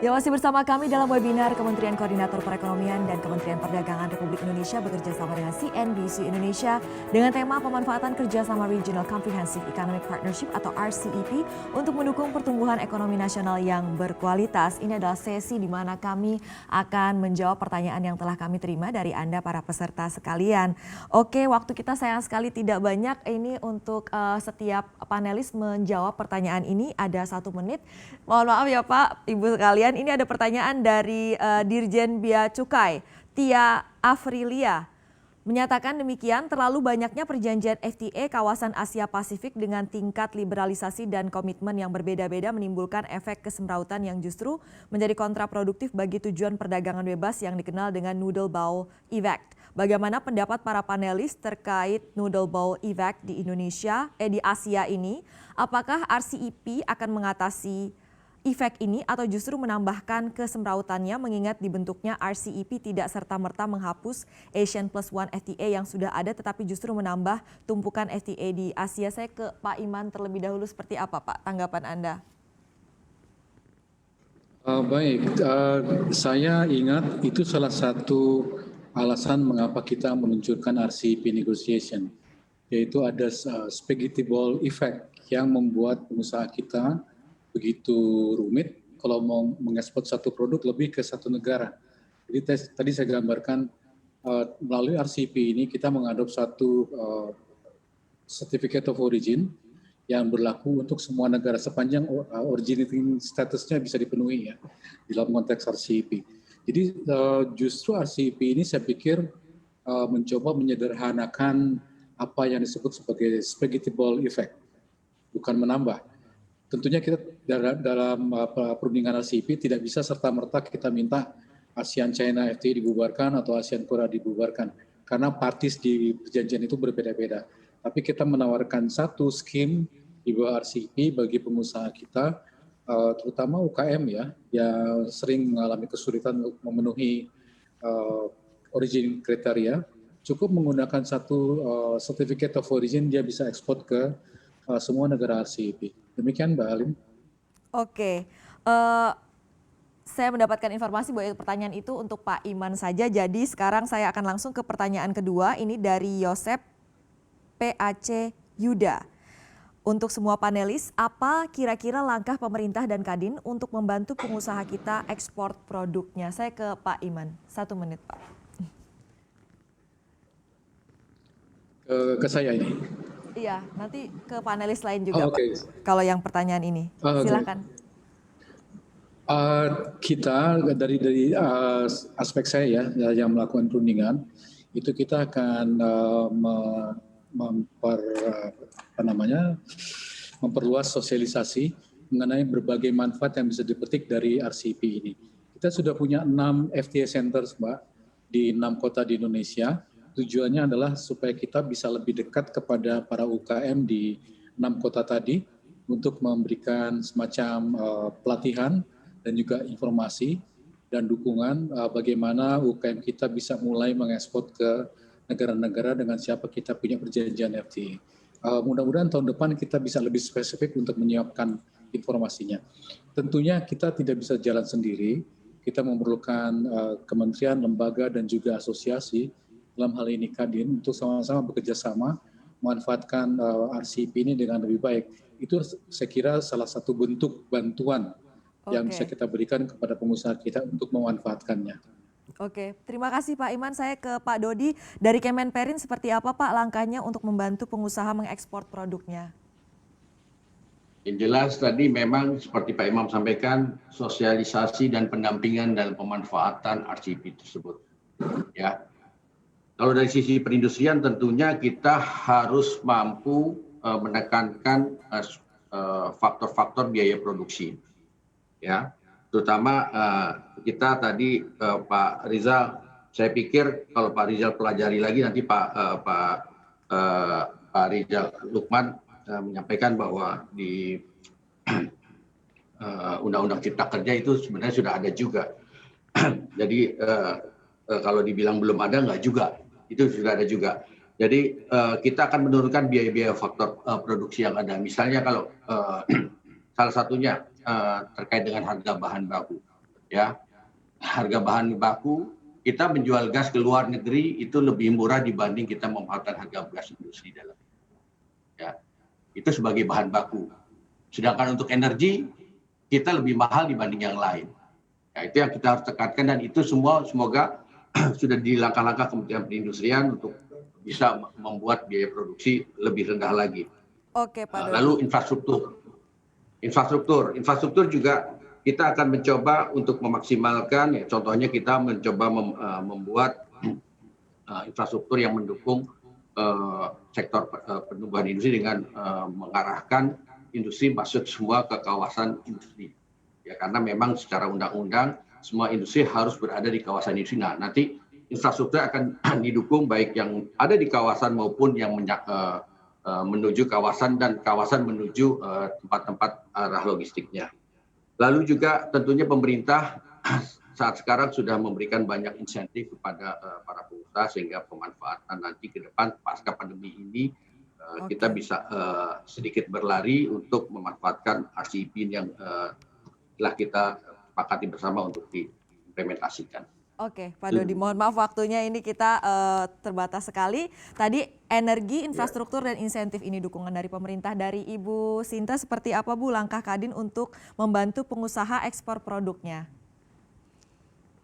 Ya, masih bersama kami dalam webinar Kementerian Koordinator Perekonomian dan Kementerian Perdagangan Republik Indonesia bekerja sama dengan CNBC Indonesia dengan tema pemanfaatan kerjasama Regional Comprehensive Economic Partnership atau RCEP untuk mendukung pertumbuhan ekonomi nasional yang berkualitas. Ini adalah sesi di mana kami akan menjawab pertanyaan yang telah kami terima dari Anda para peserta sekalian. Oke, waktu kita sayang sekali tidak banyak. Ini untuk setiap panelis menjawab pertanyaan ini ada 1 menit. Mohon maaf ya Pak, Ibu sekalian. Ini ada pertanyaan dari Dirjen Bea Cukai, Tia Afrilia. Menyatakan demikian, terlalu banyaknya perjanjian FTA kawasan Asia Pasifik dengan tingkat liberalisasi dan komitmen yang berbeda-beda menimbulkan efek kesemrautan yang justru menjadi kontraproduktif bagi tujuan perdagangan bebas yang dikenal dengan Noodle Bowl Effect. Bagaimana pendapat para panelis terkait Noodle Bowl Effect di di Asia ini? Apakah RCEP akan mengatasi efek ini atau justru menambahkan kesemrautannya mengingat dibentuknya RCEP tidak serta-merta menghapus Asian Plus One FTA yang sudah ada tetapi justru menambah tumpukan FTA di Asia. Saya ke Pak Iman terlebih dahulu, seperti apa Pak tanggapan Anda? Saya ingat itu salah satu alasan mengapa kita meluncurkan RCEP negotiation, yaitu ada spaghetti ball effect yang membuat pengusaha kita begitu rumit kalau mau mengekspor satu produk lebih ke satu negara. Jadi tadi saya gambarkan melalui RCEP ini kita mengadopsi satu certificate of origin yang berlaku untuk semua negara sepanjang originating statusnya bisa dipenuhi ya di dalam konteks RCEP. Jadi justru RCEP ini saya pikir mencoba menyederhanakan apa yang disebut sebagai spaghetti ball effect, bukan menambah. Tentunya kita dalam perundingan RCEP tidak bisa serta-merta kita minta ASEAN China FTA dibubarkan atau ASEAN Korea dibubarkan karena parties di perjanjian itu berbeda-beda. Tapi kita menawarkan satu skim di bawah RCEP bagi pengusaha kita, terutama UKM ya, yang sering mengalami kesulitan untuk memenuhi origin kriteria. Cukup menggunakan satu certificate of origin, dia bisa ekspor ke semua negara RCEP. Demikian Mbak Alim. Oke, saya mendapatkan informasi bahwa pertanyaan itu untuk Pak Iman saja. Jadi sekarang saya akan langsung ke pertanyaan kedua. Ini dari Yosep PAC Yuda. Untuk semua panelis, apa kira-kira langkah pemerintah dan Kadin untuk membantu pengusaha kita ekspor produknya? Saya ke Pak Iman, 1 menit Pak. Ke saya ini? Iya, nanti ke panelis lain juga okay. Pak, kalau yang pertanyaan ini. Silakan. Kita dari aspek saya ya, yang melakukan perundingan, itu kita akan memperluas sosialisasi mengenai berbagai manfaat yang bisa dipetik dari RCEP ini. Kita sudah punya 6 FTA centers Mbak di 6 kota di Indonesia. Tujuannya adalah supaya kita bisa lebih dekat kepada para UKM di 6 kota tadi untuk memberikan semacam pelatihan dan juga informasi dan dukungan bagaimana UKM kita bisa mulai mengekspor ke negara-negara dengan siapa kita punya perjanjian FTA. Mudah-mudahan tahun depan kita bisa lebih spesifik untuk menyiapkan informasinya. Tentunya kita tidak bisa jalan sendiri, kita memerlukan kementerian, lembaga, dan juga asosiasi dalam hal ini Kadin untuk sama-sama bekerja sama memanfaatkan RCEP ini dengan lebih baik. Itu saya kira salah satu bentuk bantuan yang bisa kita berikan kepada pengusaha kita untuk memanfaatkannya. Oke, terima kasih Pak Iman. Saya ke Pak Dodi dari Kemenperin, seperti apa Pak langkahnya untuk membantu pengusaha mengekspor produknya? Yang jelas tadi memang seperti Pak Imam sampaikan, sosialisasi dan pendampingan dalam pemanfaatan RCEP tersebut. Ya. Kalau dari sisi perindustrian tentunya kita harus mampu menekankan faktor-faktor biaya produksi, ya, terutama kita tadi Pak Rizal, saya pikir kalau Pak Rizal pelajari lagi nanti Pak Rizal Lukman menyampaikan bahwa di Undang-Undang Cipta Kerja itu sebenarnya sudah ada juga. Jadi kalau dibilang belum ada, enggak juga. Itu sudah ada juga. Jadi kita akan menurunkan biaya-biaya faktor produksi yang ada. Misalnya kalau salah satunya terkait dengan harga bahan baku. ya. Harga bahan baku, kita menjual gas ke luar negeri itu lebih murah dibanding kita memanfaatkan harga gas industri dalam. Ya, itu sebagai bahan baku. Sedangkan untuk energi kita lebih mahal dibanding yang lain. Ya, itu yang kita harus tekankan, dan itu semua semoga sudah di langkah-langkah Kementerian Perindustrian untuk bisa membuat biaya produksi lebih rendah lagi. Oke, Pak Dodi. Lalu infrastruktur juga kita akan mencoba untuk memaksimalkan, ya, contohnya kita mencoba membuat infrastruktur yang mendukung sektor pertumbuhan industri dengan mengarahkan industri masuk semua ke kawasan industri. Ya, karena memang secara undang-undang semua industri harus berada di kawasan industri. Nah, nanti infrastruktur akan didukung baik yang ada di kawasan maupun yang menuju kawasan dan kawasan menuju tempat-tempat arah logistiknya. Lalu juga tentunya pemerintah saat sekarang sudah memberikan banyak insentif kepada para pengusaha sehingga pemanfaatan nanti ke depan pasca pandemi ini kita bisa sedikit berlari untuk memanfaatkan RCEP yang telah kita sepakati bersama untuk diimplementasikan. Oke, Pak Dodi, mohon maaf waktunya ini kita terbatas sekali. Tadi energi, infrastruktur, dan insentif ini dukungan dari pemerintah. Dari Ibu Sinta, seperti apa Bu langkah Kadin untuk membantu pengusaha ekspor produknya?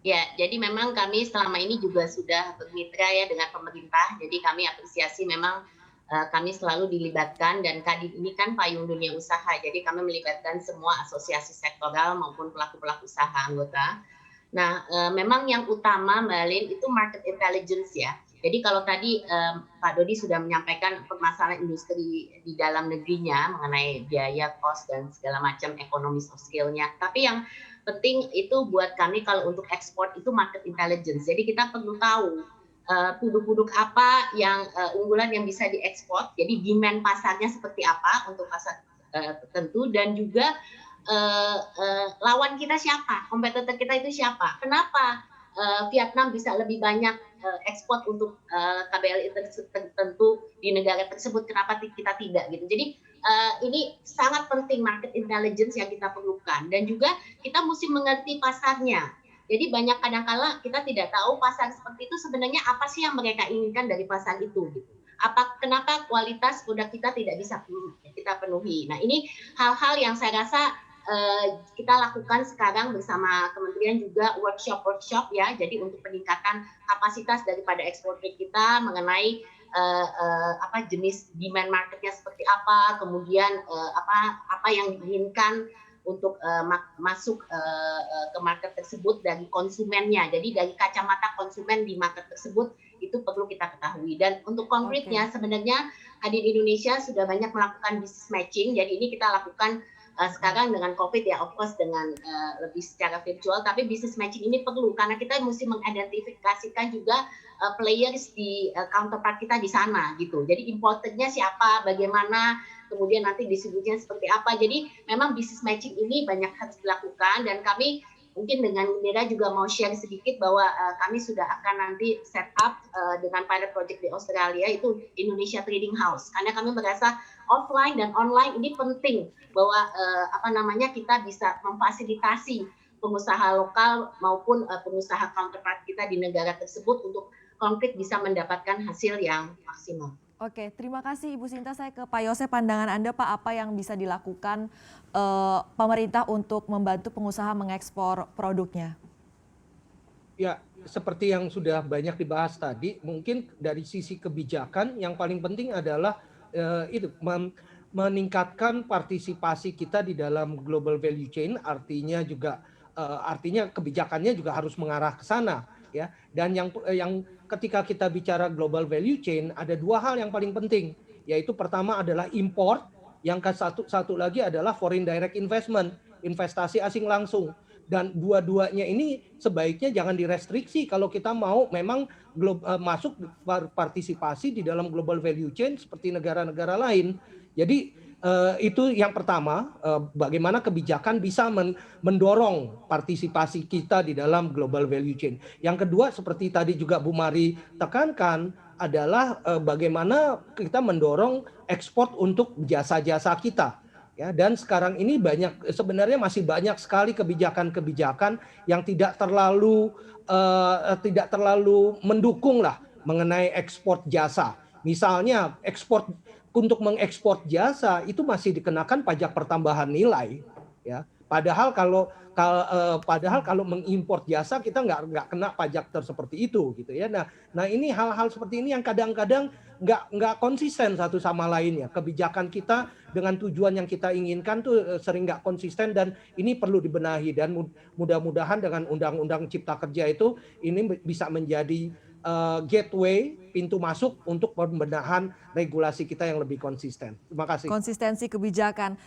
Ya, jadi memang kami selama ini juga sudah bermitra ya dengan pemerintah. Jadi kami apresiasi memang kami selalu dilibatkan, dan Kadin ini kan payung dunia usaha. Jadi kami melibatkan semua asosiasi sektoral maupun pelaku-pelaku usaha anggota. Nah, memang yang utama Mbak Lin itu market intelligence ya. Jadi kalau tadi Pak Dodi sudah menyampaikan permasalahan industri di dalam negerinya mengenai biaya, cost, dan segala macam economies of scale-nya. Tapi yang penting itu buat kami kalau untuk ekspor itu market intelligence. Jadi kita perlu tahu produk-produk apa yang unggulan yang bisa diekspor. Jadi demand pasarnya seperti apa untuk pasar tertentu, dan juga lawan kita siapa, kompetitor kita itu siapa, kenapa Vietnam bisa lebih banyak ekspor untuk KBLI tertentu di negara tersebut, kenapa kita tidak gitu. Jadi ini sangat penting market intelligence yang kita perlukan, dan juga kita mesti mengerti pasarnya. Jadi banyak kadang-kala kita tidak tahu pasar seperti itu sebenarnya apa sih yang mereka inginkan dari pasar itu gitu. Kenapa kualitas produk kita tidak bisa kita penuhi. Nah, ini hal-hal yang saya rasa kita lakukan sekarang bersama kementerian juga workshop ya, jadi untuk peningkatan kapasitas daripada eksportir kita mengenai jenis demand marketnya seperti apa, kemudian apa yang diinginkan untuk masuk ke market tersebut dari konsumennya. Jadi dari kacamata konsumen di market tersebut itu perlu kita ketahui. Dan untuk konkretnya sebenarnya Kadin Indonesia sudah banyak melakukan business matching. Jadi ini kita lakukan sekarang dengan COVID ya, of course dengan lebih secara virtual, tapi business matching ini perlu karena kita mesti mengidentifikasikan juga players di counterpart kita di sana gitu. Jadi importernya siapa, bagaimana, kemudian nanti distribusinya seperti apa. Jadi memang business matching ini banyak harus dilakukan, dan kami mungkin dengan Mira juga mau share sedikit bahwa kami sudah akan nanti set up dengan pilot project di Australia itu Indonesia Trading House, karena kami merasa offline dan online ini penting bahwa kita bisa memfasilitasi pengusaha lokal maupun pengusaha counterpart kita di negara tersebut untuk konkret bisa mendapatkan hasil yang maksimal. Oke, terima kasih Ibu Sinta. Saya ke Pak Yose, pandangan Anda Pak, apa yang bisa dilakukan pemerintah untuk membantu pengusaha mengekspor produknya? Ya, seperti yang sudah banyak dibahas tadi, mungkin dari sisi kebijakan yang paling penting adalah meningkatkan partisipasi kita di dalam global value chain, artinya kebijakannya juga harus mengarah ke sana, ya. Dan yang ketika kita bicara global value chain ada dua hal yang paling penting, yaitu pertama adalah import, yang satu lagi adalah foreign direct investment, investasi asing langsung. Dan dua-duanya ini sebaiknya jangan direstriksi kalau kita mau memang masuk partisipasi di dalam global value chain seperti negara-negara lain. Jadi itu yang pertama, bagaimana kebijakan bisa mendorong partisipasi kita di dalam global value chain. Yang kedua, seperti tadi juga Bu Mari tekankan, adalah bagaimana kita mendorong ekspor untuk jasa-jasa kita. Ya, dan sekarang ini sebenarnya masih banyak sekali kebijakan-kebijakan yang tidak terlalu mendukung lah mengenai ekspor jasa. Misalnya untuk mengekspor jasa itu masih dikenakan pajak pertambahan nilai, ya. Padahal kalau mengimpor jasa kita nggak kena pajak seperti itu gitu ya. Nah ini hal-hal seperti ini yang kadang-kadang nggak konsisten satu sama lainnya. Kebijakan kita dengan tujuan yang kita inginkan tuh sering nggak konsisten, dan ini perlu dibenahi, dan mudah-mudahan dengan Undang-Undang Cipta Kerja itu ini bisa menjadi gateway, pintu masuk untuk pembenahan regulasi kita yang lebih konsisten. Terima kasih. Konsistensi kebijakan.